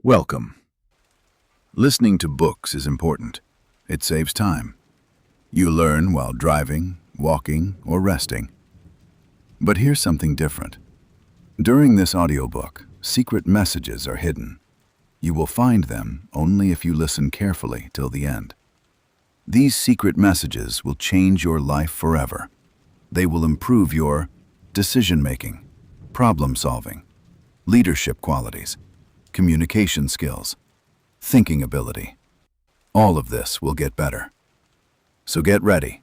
Welcome. Listening to books is important. It saves time. You learn while driving, walking, or resting. But here's something different. During this audiobook, secret messages are hidden. You will find them only if you listen carefully till the end. These secret messages will change your life forever. They will improve your decision-making, problem-solving, leadership qualities, communication skills, thinking ability. All of this will get better. So get ready.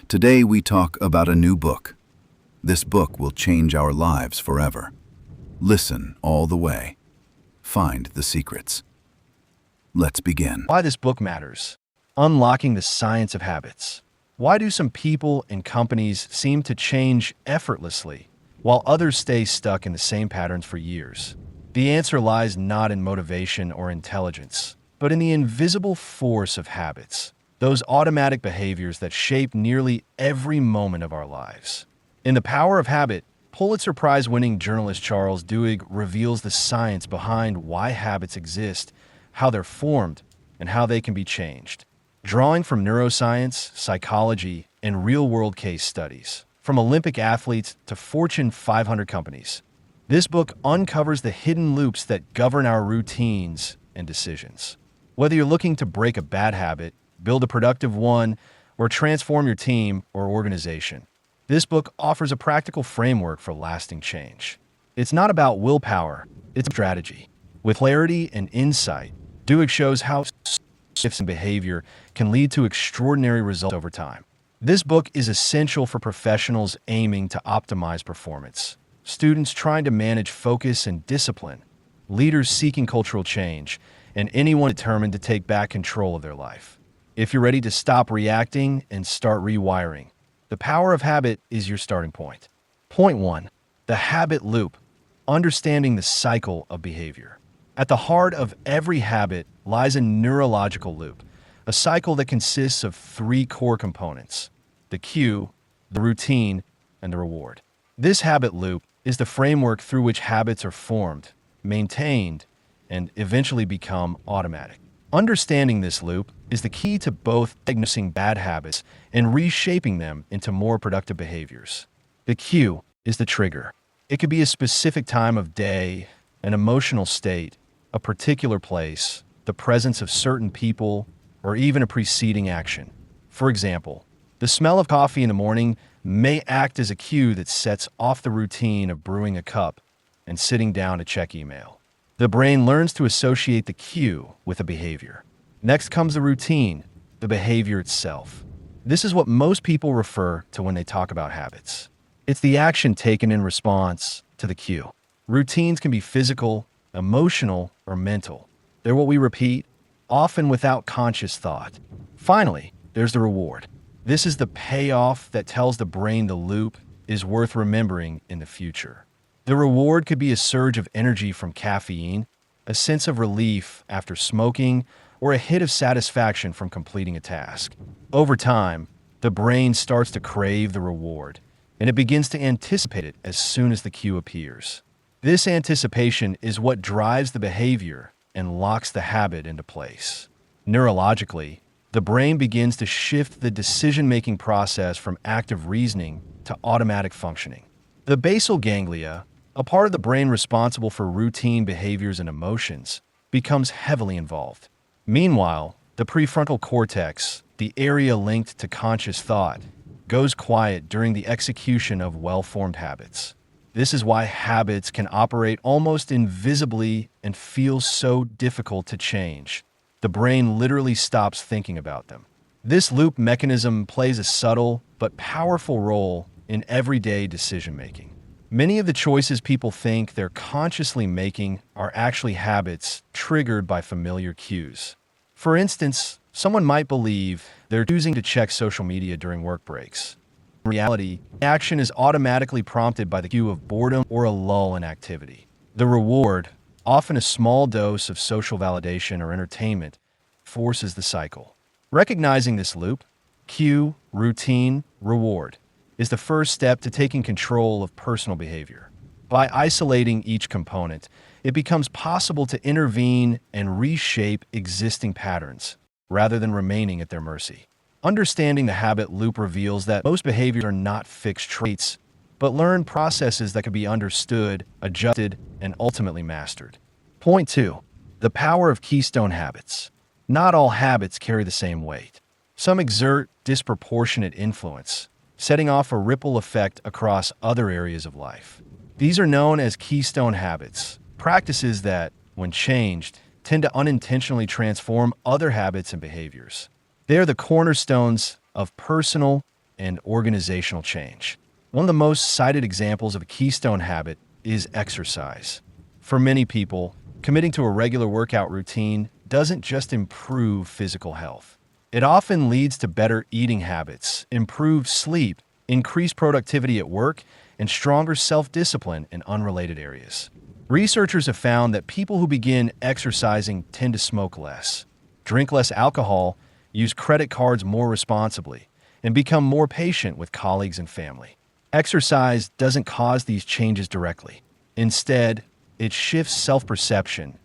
Today we talk about a new book. This book will change our lives forever. Listen all the way. Find the secrets. Let's begin. Why this book matters. Unlocking the science of habits. Why do some people and companies seem to change effortlessly, while others stay stuck in the same patterns for years? The answer lies not in motivation or intelligence, but in the invisible force of habits, those automatic behaviors that shape nearly every moment of our lives. In The Power of Habit, Pulitzer Prize-winning journalist Charles Duhigg reveals the science behind why habits exist, how they're formed, and how they can be changed. Drawing from neuroscience, psychology, and real-world case studies, from Olympic athletes to Fortune 500 companies, this book uncovers the hidden loops that govern our routines and decisions. Whether you're looking to break a bad habit, build a productive one, or transform your team or organization, this book offers a practical framework for lasting change. It's not about willpower, it's strategy. With clarity and insight, Duhigg shows how shifts in behavior can lead to extraordinary results over time. This book is essential for professionals aiming to optimize performance, students trying to manage focus and discipline, leaders seeking cultural change, and anyone determined to take back control of their life. If you're ready to stop reacting and start rewiring, The Power of Habit is your starting point. Point 1. The habit loop. Understanding the cycle of behavior. At the heart of every habit lies a neurological loop, a cycle that consists of three core components: the cue, the routine, and the reward. This habit loop is the framework through which habits are formed, maintained, and eventually become automatic. Understanding this loop is the key to both diagnosing bad habits and reshaping them into more productive behaviors. The cue is the trigger. It could be a specific time of day, an emotional state, a particular place, the presence of certain people, or even a preceding action. For example, the smell of coffee in the morning may act as a cue that sets off the routine of brewing a cup and sitting down to check email. The brain learns to associate the cue with a behavior. Next comes the routine, the behavior itself. This is what most people refer to when they talk about habits. It's the action taken in response to the cue. Routines can be physical, emotional, or mental. They're what we repeat, often without conscious thought. Finally, there's the reward. This is the payoff that tells the brain the loop is worth remembering in the future. The reward could be a surge of energy from caffeine, a sense of relief after smoking, or a hit of satisfaction from completing a task. Over time, the brain starts to crave the reward, and it begins to anticipate it as soon as the cue appears. This anticipation is what drives the behavior and locks the habit into place. Neurologically, the brain begins to shift the decision-making process from active reasoning to automatic functioning. The basal ganglia, a part of the brain responsible for routine behaviors and emotions, becomes heavily involved. Meanwhile, the prefrontal cortex, the area linked to conscious thought, goes quiet during the execution of well-formed habits. This is why habits can operate almost invisibly and feel so difficult to change. The brain literally stops thinking about them. This loop mechanism plays a subtle but powerful role in everyday decision-making. Many of the choices people think they're consciously making are actually habits triggered by familiar cues. For instance, someone might believe they're choosing to check social media during work breaks. In reality, the action is automatically prompted by the cue of boredom or a lull in activity. The reward, often a small dose of social validation or entertainment, forces the cycle. Recognizing this loop, cue, routine, reward, is the first step to taking control of personal behavior. By isolating each component, it becomes possible to intervene and reshape existing patterns rather than remaining at their mercy. Understanding the habit loop reveals that most behaviors are not fixed traits, but learned processes that can be understood, adjusted, and ultimately mastered. Point 2. The power of keystone habits. Not all habits carry the same weight. Some exert disproportionate influence, setting off a ripple effect across other areas of life. These are known as keystone habits, practices that, when changed, tend to unintentionally transform other habits and behaviors. They are the cornerstones of personal and organizational change. One of the most cited examples of a keystone habit is exercise. For many people, committing to a regular workout routine doesn't just improve physical health. It often leads to better eating habits, improved sleep, increased productivity at work, and stronger self-discipline in unrelated areas. Researchers have found that people who begin exercising tend to smoke less, drink less alcohol, use credit cards more responsibly, and become more patient with colleagues and family. Exercise doesn't cause these changes directly. Instead, it shifts self-perception.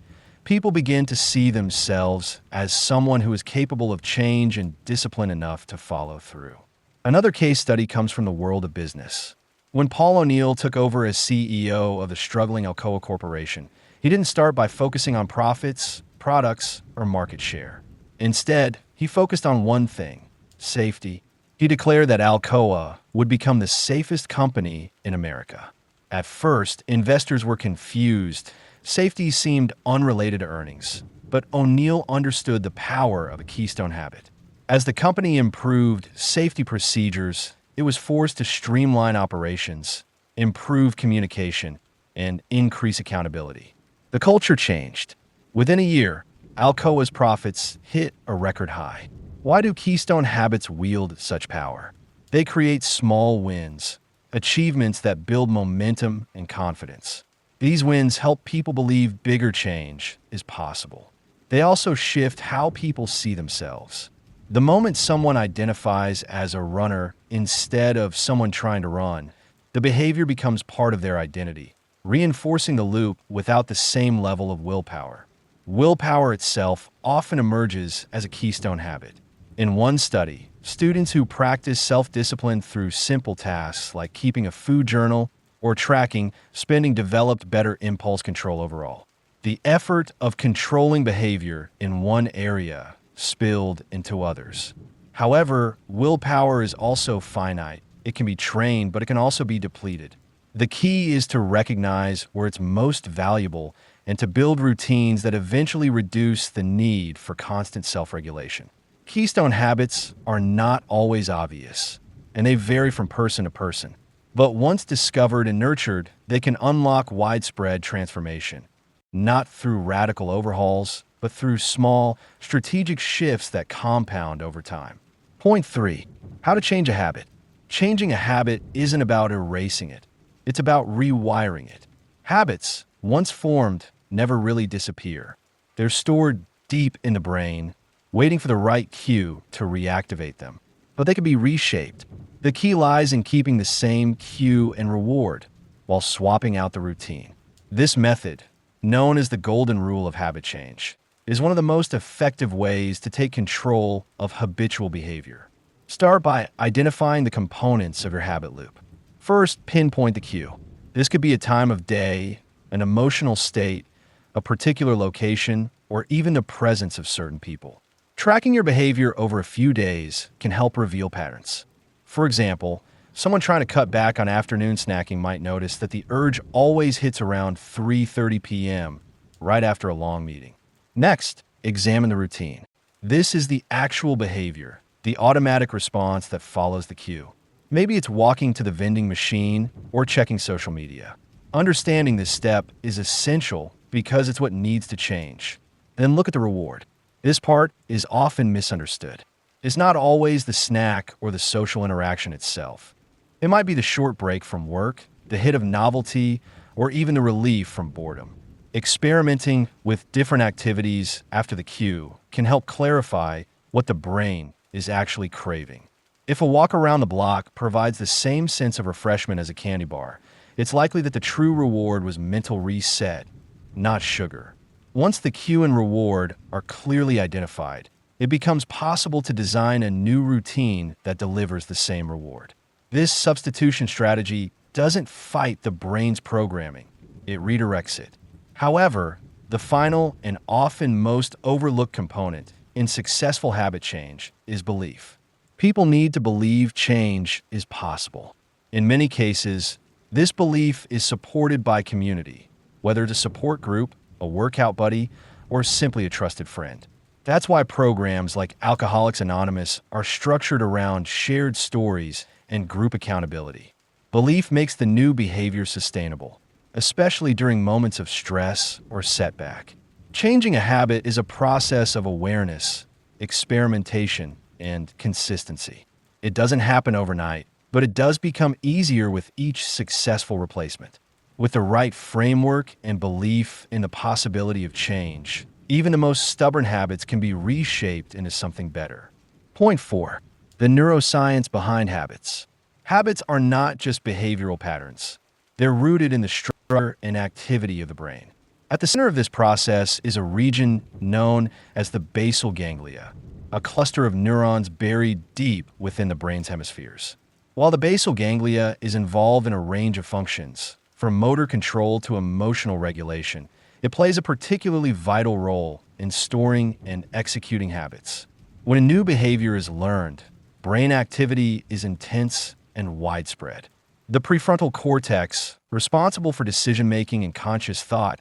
People begin to see themselves as someone who is capable of change and disciplined enough to follow through. Another case study comes from the world of business. When Paul O'Neill took over as CEO of the struggling Alcoa Corporation, he didn't start by focusing on profits, products, or market share. Instead, he focused on one thing: safety. He declared that Alcoa would become the safest company in America. At first, investors were confused. Safety seemed unrelated to earnings, but O'Neill understood the power of a keystone habit. As the company improved safety procedures, it was forced to streamline operations, improve communication, and increase accountability. The culture changed. Within a year, Alcoa's profits hit a record high. Why do keystone habits wield such power? They create small wins, achievements that build momentum and confidence. These wins help people believe bigger change is possible. They also shift how people see themselves. The moment someone identifies as a runner instead of someone trying to run, the behavior becomes part of their identity, reinforcing the loop without the same level of willpower. Willpower itself often emerges as a keystone habit. In one study, students who practice self-discipline through simple tasks like keeping a food journal or tracking spending developed better impulse control overall. The effort of controlling behavior in one area spilled into others. However, willpower is also finite. It can be trained, but it can also be depleted. The key is to recognize where it's most valuable and to build routines that eventually reduce the need for constant self-regulation. Keystone habits are not always obvious, and they vary from person to person. But once discovered and nurtured, they can unlock widespread transformation, not through radical overhauls, but through small, strategic shifts that compound over time. Point 3. How to change a habit. Changing a habit isn't about erasing it. It's about rewiring it. Habits, once formed, never really disappear. They're stored deep in the brain, waiting for the right cue to reactivate them. But they can be reshaped. The key lies in keeping the same cue and reward while swapping out the routine. This method, known as the golden rule of habit change, is one of the most effective ways to take control of habitual behavior. Start by identifying the components of your habit loop. First, pinpoint the cue. This could be a time of day, an emotional state, a particular location, or even the presence of certain people. Tracking your behavior over a few days can help reveal patterns. For example, someone trying to cut back on afternoon snacking might notice that the urge always hits around 3:30 p.m., right after a long meeting. Next, examine the routine. This is the actual behavior, the automatic response that follows the cue. Maybe it's walking to the vending machine or checking social media. Understanding this step is essential because it's what needs to change. Then look at the reward. This part is often misunderstood. It's not always the snack or the social interaction itself. It might be the short break from work, the hit of novelty, or even the relief from boredom. Experimenting with different activities after the cue can help clarify what the brain is actually craving. If a walk around the block provides the same sense of refreshment as a candy bar, it's likely that the true reward was mental reset, not sugar. Once the cue and reward are clearly identified, it becomes possible to design a new routine that delivers the same reward. This substitution strategy doesn't fight the brain's programming, it redirects it. However, the final and often most overlooked component in successful habit change is belief. People need to believe change is possible. In many cases, this belief is supported by community, whether it's a support group, a workout buddy, or simply a trusted friend. That's why programs like Alcoholics Anonymous are structured around shared stories and group accountability. Belief makes the new behavior sustainable, especially during moments of stress or setback. Changing a habit is a process of awareness, experimentation, and consistency. It doesn't happen overnight, but it does become easier with each successful replacement. With the right framework and belief in the possibility of change, even the most stubborn habits can be reshaped into something better. Point 4. The neuroscience behind habits. Habits are not just behavioral patterns. They're rooted in the structure and activity of the brain. At the center of this process is a region known as the basal ganglia, a cluster of neurons buried deep within the brain's hemispheres. While the basal ganglia is involved in a range of functions, from motor control to emotional regulation, it plays a particularly vital role in storing and executing habits. When a new behavior is learned, brain activity is intense and widespread. The prefrontal cortex, responsible for decision-making and conscious thought,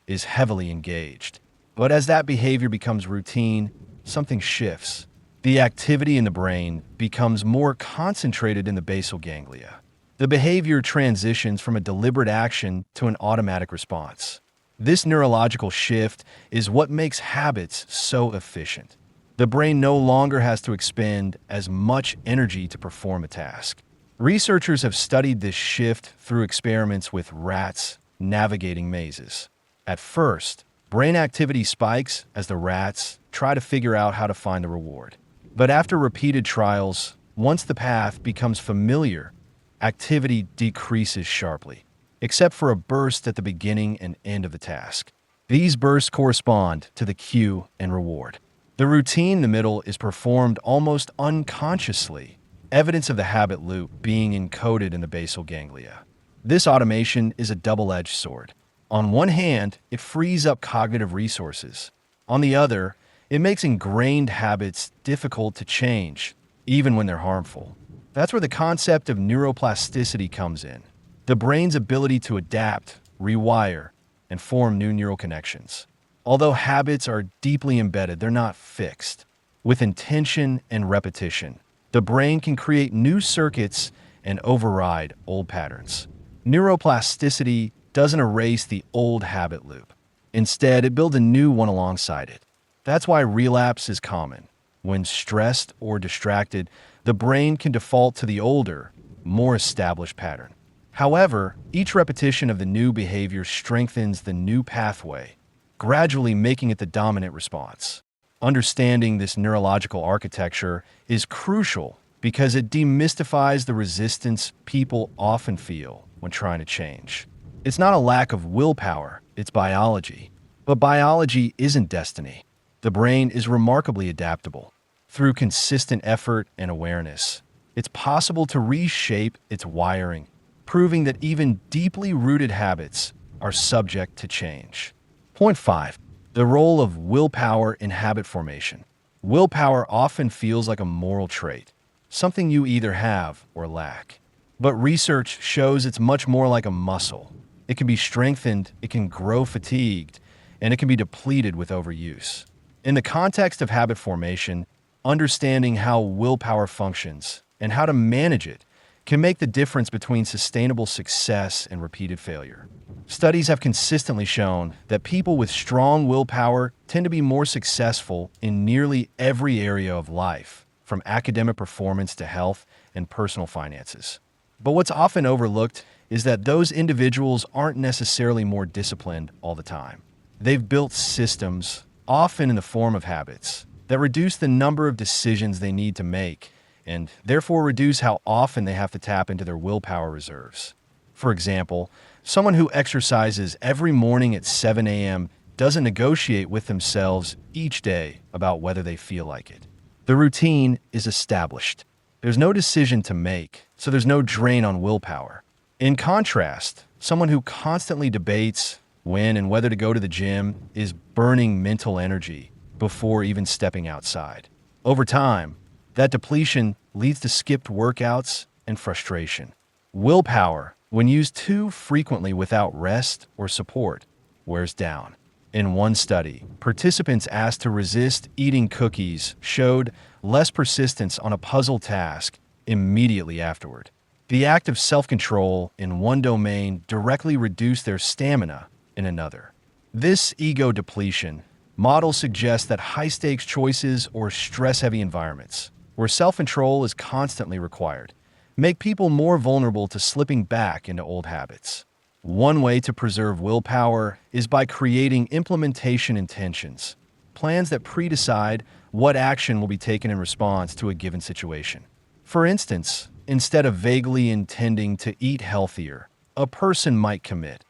is heavily engaged. But as that behavior becomes routine, something shifts. The activity in the brain becomes more concentrated in the basal ganglia. The behavior transitions from a deliberate action to an automatic response. This neurological shift is what makes habits so efficient. The brain no longer has to expend as much energy to perform a task. Researchers have studied this shift through experiments with rats navigating mazes. At first, brain activity spikes as the rats try to figure out how to find the reward. But after repeated trials, once the path becomes familiar, activity decreases sharply, except for a burst at the beginning and end of the task. These bursts correspond to the cue and reward. The routine in the middle is performed almost unconsciously, evidence of the habit loop being encoded in the basal ganglia. This automation is a double-edged sword. On one hand, it frees up cognitive resources. On the other, it makes ingrained habits difficult to change, even when they're harmful. That's where the concept of neuroplasticity comes in. The brain's ability to adapt, rewire, and form new neural connections. Although habits are deeply embedded, they're not fixed. With intention and repetition, the brain can create new circuits and override old patterns. Neuroplasticity doesn't erase the old habit loop. Instead, it builds a new one alongside it. That's why relapse is common. When stressed or distracted, the brain can default to the older, more established pattern. However, each repetition of the new behavior strengthens the new pathway, gradually making it the dominant response. Understanding this neurological architecture is crucial because it demystifies the resistance people often feel when trying to change. It's not a lack of willpower, it's biology. But biology isn't destiny. The brain is remarkably adaptable. Through consistent effort and awareness, it's possible to reshape its wiring, proving that even deeply rooted habits are subject to change. Point 5. The role of willpower in habit formation. Willpower often feels like a moral trait, something you either have or lack. But research shows it's much more like a muscle. It can be strengthened, it can grow fatigued, and it can be depleted with overuse. In the context of habit formation, understanding how willpower functions and how to manage it can make the difference between sustainable success and repeated failure. Studies have consistently shown that people with strong willpower tend to be more successful in nearly every area of life, from academic performance to health and personal finances. But what's often overlooked is that those individuals aren't necessarily more disciplined all the time. They've built systems, often in the form of habits, that reduce the number of decisions they need to make and therefore reduce how often they have to tap into their willpower reserves. For example, Someone who exercises every morning at 7 a.m. doesn't negotiate with themselves each day about whether they feel like it. The routine is established. There's no decision to make, so there's no drain on willpower. In contrast, someone who constantly debates when and whether to go to the gym is burning mental energy before even stepping outside. Over time, that depletion leads to skipped workouts and frustration. Willpower, when used too frequently without rest or support, wears down. In one study, participants asked to resist eating cookies showed less persistence on a puzzle task immediately afterward. The act of self-control in one domain directly reduced their stamina in another. This ego depletion model suggests that high-stakes choices or stress-heavy environments, where self-control is constantly required, make people more vulnerable to slipping back into old habits. One way to preserve willpower is by creating implementation intentions, plans that pre-decide what action will be taken in response to a given situation. For instance, instead of vaguely intending to eat healthier, a person might commit,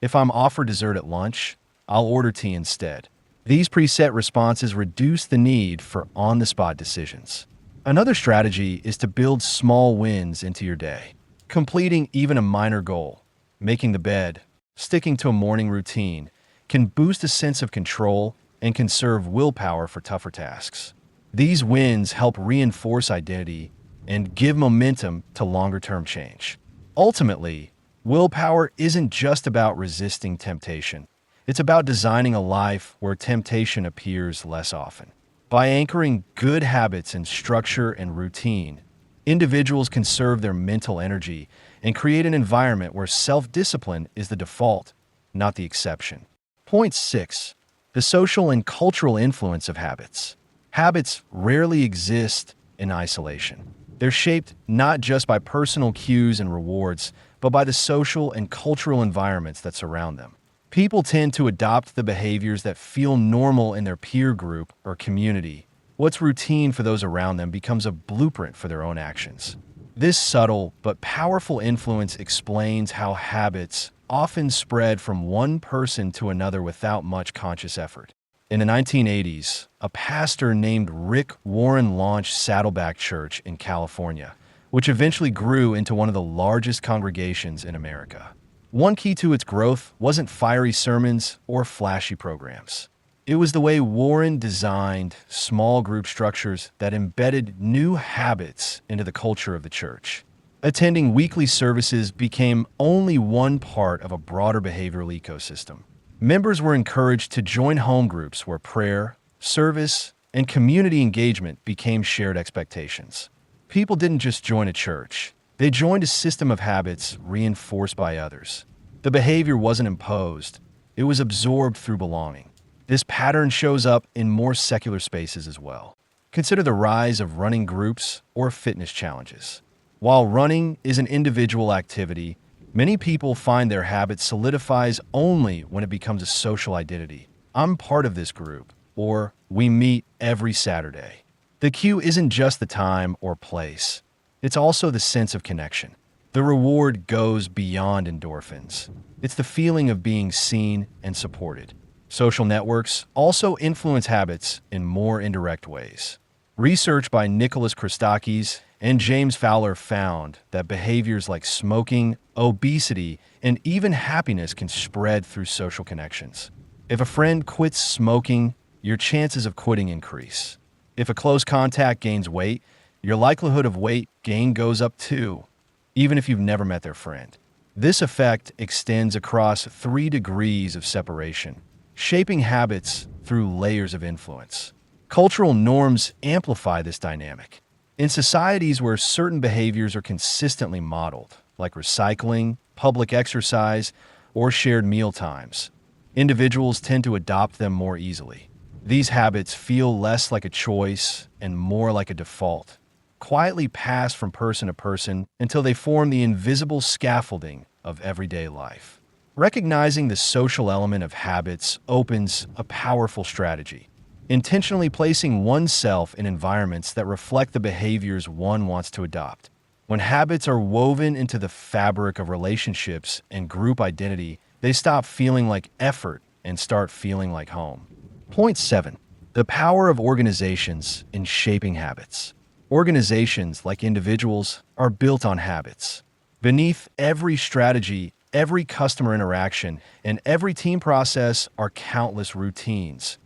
"If I'm offered dessert at lunch, I'll order tea instead." These preset responses reduce the need for on-the-spot decisions. Another strategy is to build small wins into your day. Completing even a minor goal, making the bed, sticking to a morning routine, can boost a sense of control and conserve willpower for tougher tasks. These wins help reinforce identity and give momentum to longer-term change. Ultimately, willpower isn't just about resisting temptation. It's about designing a life where temptation appears less often. By anchoring good habits in structure and routine, individuals conserve their mental energy and create an environment where self-discipline is the default, not the exception. Point 6. The social and cultural influence of habits. Habits rarely exist in isolation. They're shaped not just by personal cues and rewards, but by the social and cultural environments that surround them. People tend to adopt the behaviors that feel normal in their peer group or community. What's routine for those around them becomes a blueprint for their own actions. This subtle but powerful influence explains how habits often spread from one person to another without much conscious effort. In the 1980s, a pastor named Rick Warren launched Saddleback Church in California, which eventually grew into one of the largest congregations in America. One key to its growth wasn't fiery sermons or flashy programs. It was the way Warren designed small group structures that embedded new habits into the culture of the church. Attending weekly services became only one part of a broader behavioral ecosystem. Members were encouraged to join home groups where prayer, service, and community engagement became shared expectations. People didn't just join a church. They joined a system of habits reinforced by others. The behavior wasn't imposed. It was absorbed through belonging. This pattern shows up in more secular spaces as well. Consider the rise of running groups or fitness challenges. While running is an individual activity, many people find their habit solidifies only when it becomes a social identity. "I'm part of this group," or "we meet every Saturday." The cue isn't just the time or place. It's also the sense of connection. The reward goes beyond endorphins. It's the feeling of being seen and supported. Social networks also influence habits in more indirect ways. Research by Nicholas Christakis and James Fowler found that behaviors like smoking, obesity, and even happiness can spread through social connections. If a friend quits smoking, your chances of quitting increase. If a close contact gains weight, your likelihood of weight gain goes up too, even if you've never met their friend. This effect extends across 3 degrees of separation, shaping habits through layers of influence. Cultural norms amplify this dynamic. In societies where certain behaviors are consistently modeled, like recycling, public exercise, or shared meal times, individuals tend to adopt them more easily. These habits feel less like a choice and more like a default, quietly pass from person to person until they form the invisible scaffolding of everyday life. Recognizing the social element of habits opens a powerful strategy. Intentionally placing oneself in environments that reflect the behaviors one wants to adopt. When habits are woven into the fabric of relationships and group identity, they stop feeling like effort and start feeling like home. Point 7. The power of organizations in shaping habits. Organizations, like individuals, are built on habits. Beneath every strategy, every customer interaction, and every team process are countless routines,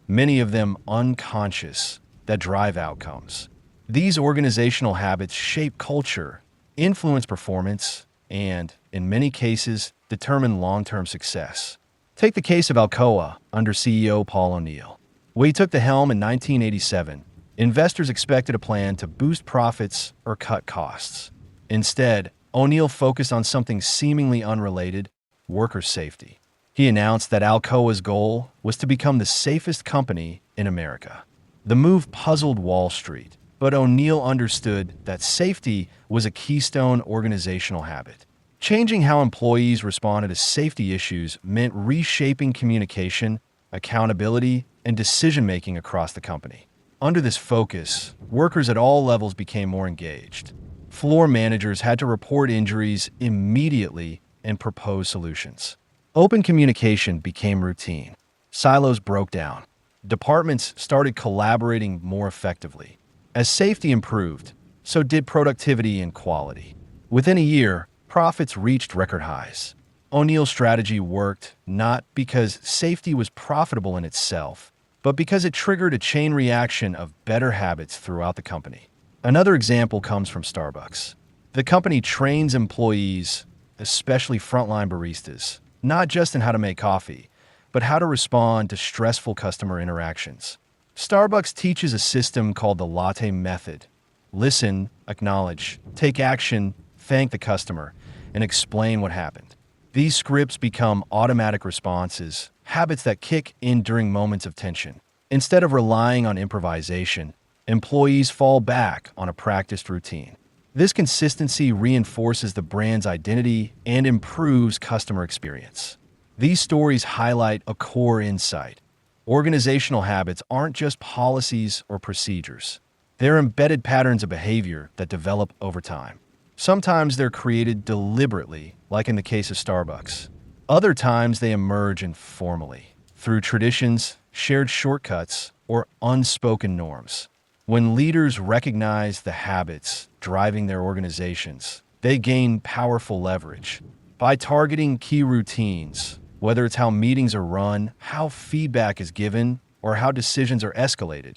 many of them unconscious, that drive outcomes. These organizational habits shape culture, influence performance, and, in many cases, determine long-term success. Take the case of Alcoa under CEO Paul O'Neill. When he took the helm in 1987, investors expected a plan to boost profits or cut costs. Instead, O'Neill focused on something seemingly unrelated: worker safety. He announced that Alcoa's goal was to become the safest company in America. The move puzzled Wall Street, but O'Neill understood that safety was a keystone organizational habit. Changing how employees responded to safety issues meant reshaping communication, accountability, and decision-making across the company. Under this focus, workers at all levels became more engaged. Floor managers had to report injuries immediately and propose solutions. Open communication became routine. Silos broke down. Departments started collaborating more effectively. As safety improved, so did productivity and quality. Within a year, profits reached record highs. O'Neill's strategy worked not because safety was profitable in itself, but because it triggered a chain reaction of better habits throughout the company. Another example comes from Starbucks. The company trains employees, especially frontline baristas, not just in how to make coffee, but how to respond to stressful customer interactions. Starbucks teaches a system called the latte method. Listen, acknowledge, take action, thank the customer, and explain what happened. These scripts become automatic responses, habits that kick in during moments of tension. Instead of relying on improvisation, employees fall back on a practiced routine. This consistency reinforces the brand's identity and improves customer experience. These stories highlight a core insight. Organizational habits aren't just policies or procedures. They're embedded patterns of behavior that develop over time. Sometimes they're created deliberately, like in the case of Starbucks. Other times they emerge informally, through traditions, shared shortcuts, or unspoken norms. When leaders recognize the habits driving their organizations, they gain powerful leverage. By targeting key routines, whether it's how meetings are run, how feedback is given, or how decisions are escalated,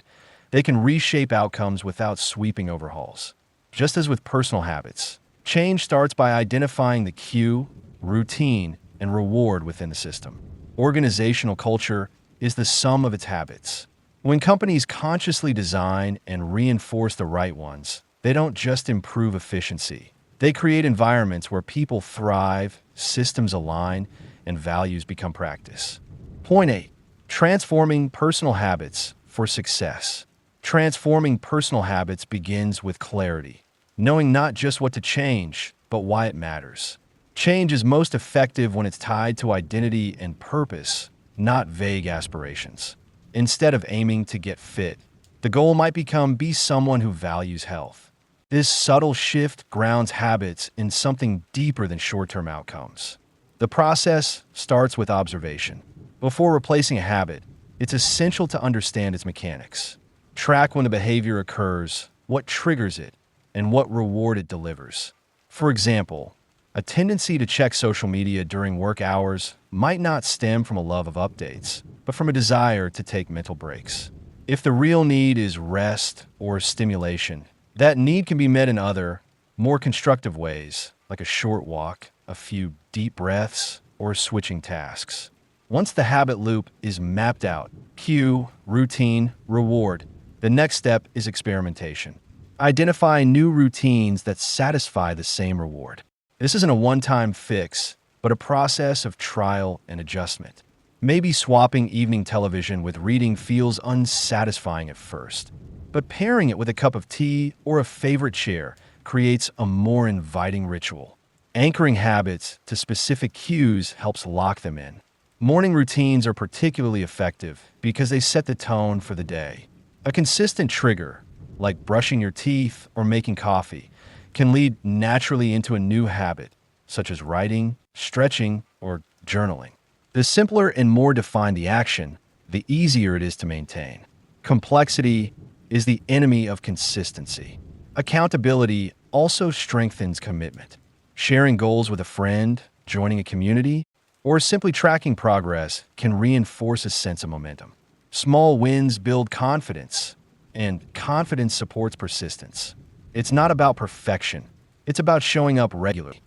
they can reshape outcomes without sweeping overhauls. Just as with personal habits, change starts by identifying the cue, routine, and reward within the system. Organizational culture is the sum of its habits. When companies consciously design and reinforce the right ones, they don't just improve efficiency. They create environments where people thrive, systems align, and values become practice. Point 8. Transforming personal habits for success. Transforming personal habits begins with clarity, knowing not just what to change, but why it matters. Change is most effective when it's tied to identity and purpose, not vague aspirations. Instead of aiming to get fit, the goal might become be someone who values health. This subtle shift grounds habits in something deeper than short-term outcomes. The process starts with observation. Before replacing a habit, it's essential to understand its mechanics. Track when the behavior occurs, what triggers it, and what reward it delivers. For example, a tendency to check social media during work hours might not stem from a love of updates, but from a desire to take mental breaks. If the real need is rest or stimulation, that need can be met in other, more constructive ways, like a short walk, a few deep breaths, or switching tasks. Once the habit loop is mapped out, cue, routine, reward, the next step is experimentation. Identify new routines that satisfy the same reward. This isn't a one-time fix, but a process of trial and adjustment. Maybe swapping evening television with reading feels unsatisfying at first, but pairing it with a cup of tea or a favorite chair creates a more inviting ritual. Anchoring habits to specific cues helps lock them in. Morning routines are particularly effective because they set the tone for the day. A consistent trigger, like brushing your teeth or making coffee, can lead naturally into a new habit, such as writing, stretching, or journaling. The simpler and more defined the action, the easier it is to maintain. Complexity is the enemy of consistency. Accountability also strengthens commitment. Sharing goals with a friend, joining a community, or simply tracking progress can reinforce a sense of momentum. Small wins build confidence, and confidence supports persistence. It's not about perfection, it's about showing up regularly.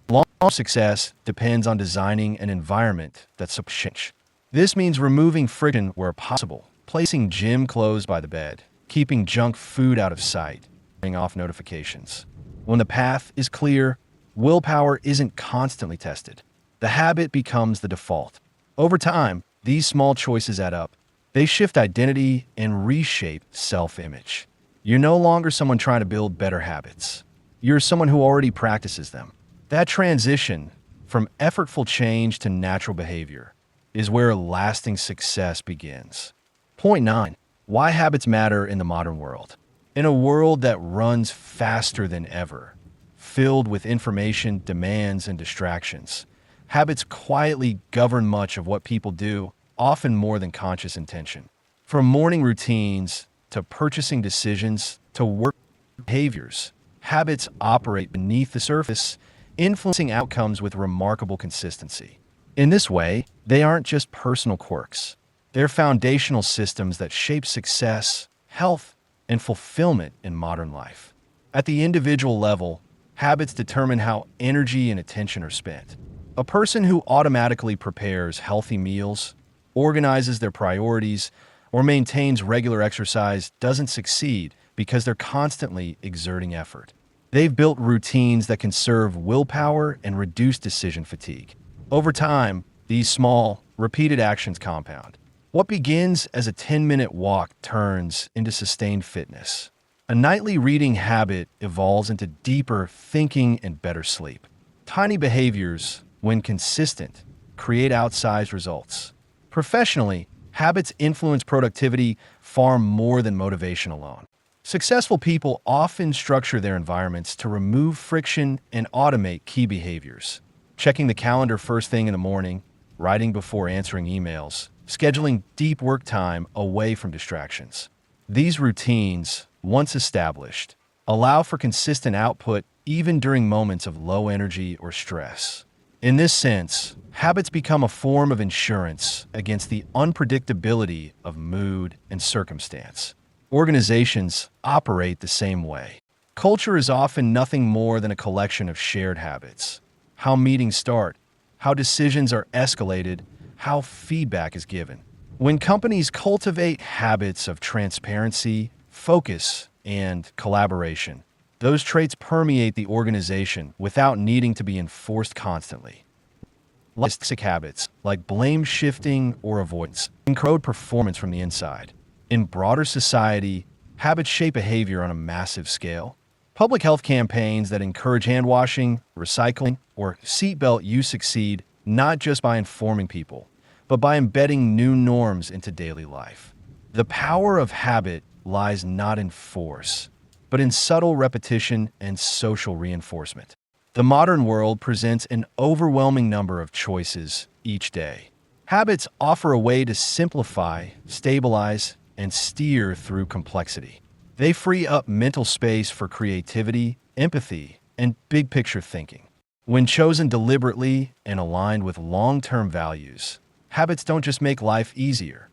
Long-term success depends on designing an environment that supports change. This means removing friction where possible, placing gym clothes by the bed, keeping junk food out of sight, turning off notifications. When the path is clear, willpower isn't constantly tested. The habit becomes the default. Over time, these small choices add up. They shift identity and reshape self-image. You're no longer someone trying to build better habits. You're someone who already practices them. That transition from effortful change to natural behavior is where lasting success begins. Point 9. Why habits matter in the modern world. In a world that runs faster than ever, filled with information, demands, and distractions, habits quietly govern much of what people do, often more than conscious intention. From morning routines to purchasing decisions to work behaviors, habits operate beneath the surface, influencing outcomes with remarkable consistency. In this way, they aren't just personal quirks. They're foundational systems that shape success, health, and fulfillment in modern life. At the individual level, habits determine how energy and attention are spent. A person who automatically prepares healthy meals, organizes their priorities, or maintains regular exercise doesn't succeed because they're constantly exerting effort. They've built routines that conserve willpower and reduce decision fatigue. Over time, these small, repeated actions compound. What begins as a 10-minute walk turns into sustained fitness. A nightly reading habit evolves into deeper thinking and better sleep. Tiny behaviors, when consistent, create outsized results. Professionally, habits influence productivity far more than motivation alone. Successful people often structure their environments to remove friction and automate key behaviors. Checking the calendar first thing in the morning, writing before answering emails, scheduling deep work time away from distractions. These routines, once established, allow for consistent output even during moments of low energy or stress. In this sense, habits become a form of insurance against the unpredictability of mood and circumstance. Organizations operate the same way. Culture is often nothing more than a collection of shared habits. How meetings start, how decisions are escalated, how feedback is given. When companies cultivate habits of transparency, focus, and collaboration, those traits permeate the organization without needing to be enforced constantly. Toxic habits, like blame shifting or avoidance, encode performance from the inside. In broader society, habits shape behavior on a massive scale. Public health campaigns that encourage hand washing, recycling, or seatbelt use succeed not just by informing people, but by embedding new norms into daily life. The power of habit lies not in force, but in subtle repetition and social reinforcement. The modern world presents an overwhelming number of choices each day. Habits offer a way to simplify, stabilize, and steer through complexity. They free up mental space for creativity, empathy, and big-picture thinking. When chosen deliberately and aligned with long-term values, habits don't just make life easier,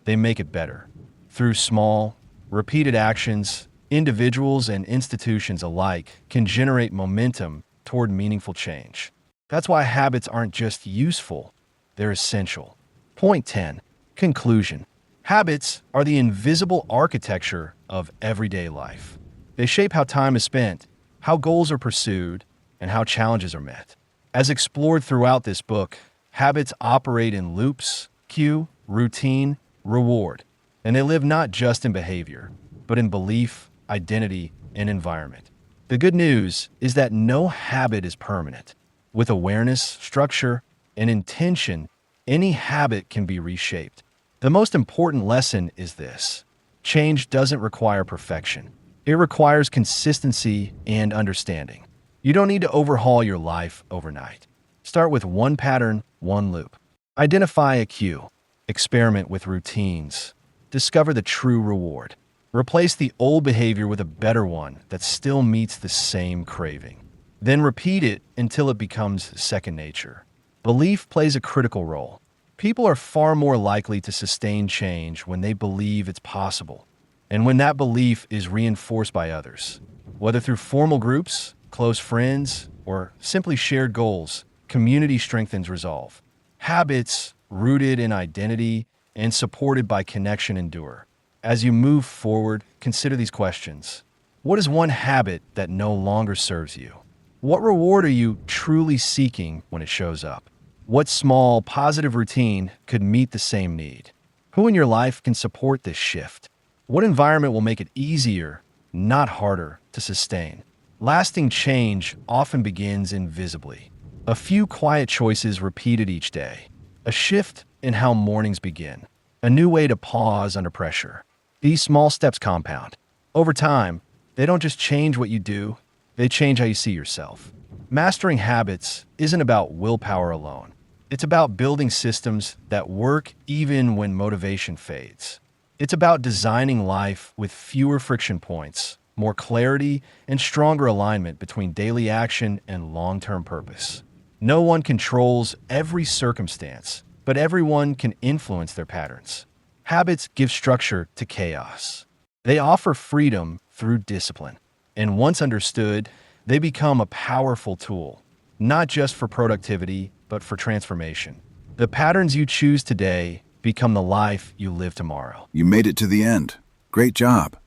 they make it better. Through small, repeated actions, individuals and institutions alike can generate momentum toward meaningful change. That's why habits aren't just useful, they're essential. Point 10. Conclusion. Habits are the invisible architecture of everyday life. They shape how time is spent, how goals are pursued, and how challenges are met. As explored throughout this book, habits operate in loops, cue, routine, reward, and they live not just in behavior, but in belief, identity, and environment. The good news is that no habit is permanent. With awareness, structure, and intention, any habit can be reshaped. The most important lesson is this: change doesn't require perfection. It requires consistency and understanding. You don't need to overhaul your life overnight. Start with one pattern, one loop. Identify a cue. Experiment with routines. Discover the true reward. Replace the old behavior with a better one that still meets the same craving. Then repeat it until it becomes second nature. Belief plays a critical role. People are far more likely to sustain change when they believe it's possible, and when that belief is reinforced by others. Whether through formal groups, close friends, or simply shared goals, community strengthens resolve. Habits rooted in identity and supported by connection endure. As you move forward, consider these questions. What is one habit that no longer serves you? What reward are you truly seeking when it shows up? What small, positive routine could meet the same need? Who in your life can support this shift? What environment will make it easier, not harder, to sustain? Lasting change often begins invisibly. A few quiet choices repeated each day. A shift in how mornings begin. A new way to pause under pressure. These small steps compound. Over time, they don't just change what you do, they change how you see yourself. Mastering habits isn't about willpower alone. It's about building systems that work even when motivation fades. It's about designing life with fewer friction points, more clarity, and stronger alignment between daily action and long-term purpose. No one controls every circumstance, but everyone can influence their patterns. Habits give structure to chaos. They offer freedom through discipline. And once understood, they become a powerful tool, not just for productivity, but for transformation. The patterns you choose today become the life you live tomorrow. You made it to the end. Great job.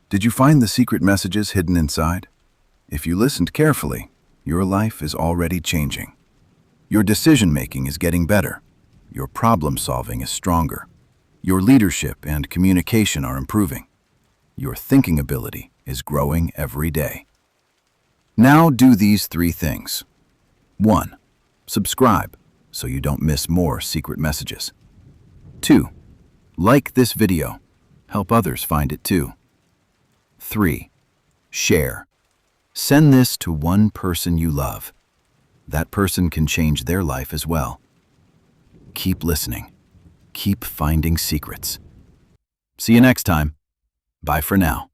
Did you find the secret messages hidden inside? If you listened carefully, your life is already changing. Your decision-making is getting better. Your problem-solving is stronger. Your leadership and communication are improving. Your thinking ability is growing every day. Now do these 3 things. 1. Subscribe so you don't miss more secret messages. 2. Like this video. Help others find it too. 3. Share. Send this to one person you love. That person can change their life as well. Keep listening. Keep finding secrets. See you next time. Bye for now.